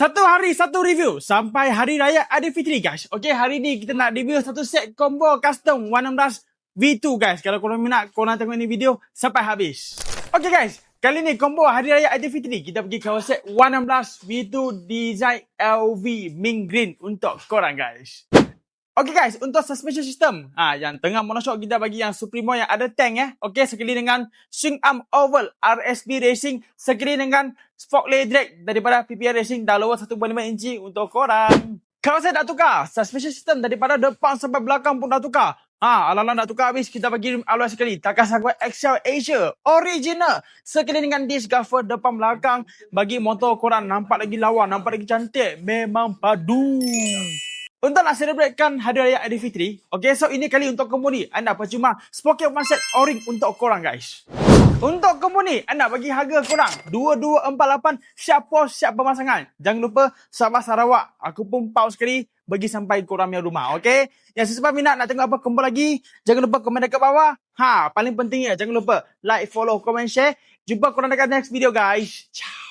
Satu hari satu review sampai Hari Raya Aidilfitri guys. Okey, hari ni kita nak review satu set combo custom 116 V2 guys. Kalau korang minat, korang tengok ni video sampai habis. Okey guys, kali ni combo Hari Raya Aidilfitri kita pergi cover set 116 V2 design LV mint green untuk korang guys. Okey guys, untuk suspension system, yang tengah monoshock kita bagi yang Supremo yang ada tank Okey, sekali dengan swing arm oval RSB Racing, sekali dengan Spockley drag daripada PPR Racing dah lower 1.5 inci untuk korang. Kalau saya dah tukar suspension system daripada depan sampai belakang pun dah tukar. Alang-alang dah tukar habis, kita bagi alloy sekali. Takas Jaguar XL Asia original, sekali dengan disc gaffer depan belakang, bagi motor korang nampak lagi lawa, nampak lagi cantik. Memang padu. Untuk nak celebratekan Hari Raya Aidilfitri, okay, so ini kali untuk combo ni, anda percuma sprocket one set O-ring untuk korang guys. Untuk combo ni, anda bagi harga korang 2248, siap pos, siap pemasangan. Jangan lupa Sabah Sarawak, aku pun pause sekali bagi sampai korang punya rumah, okay? Yang sesiapa minat nak tengok apa combo lagi, jangan lupa komen dekat bawah. Paling pentingnya jangan lupa like, follow, comment, share. Jumpa korang dekat next video guys. Ciao.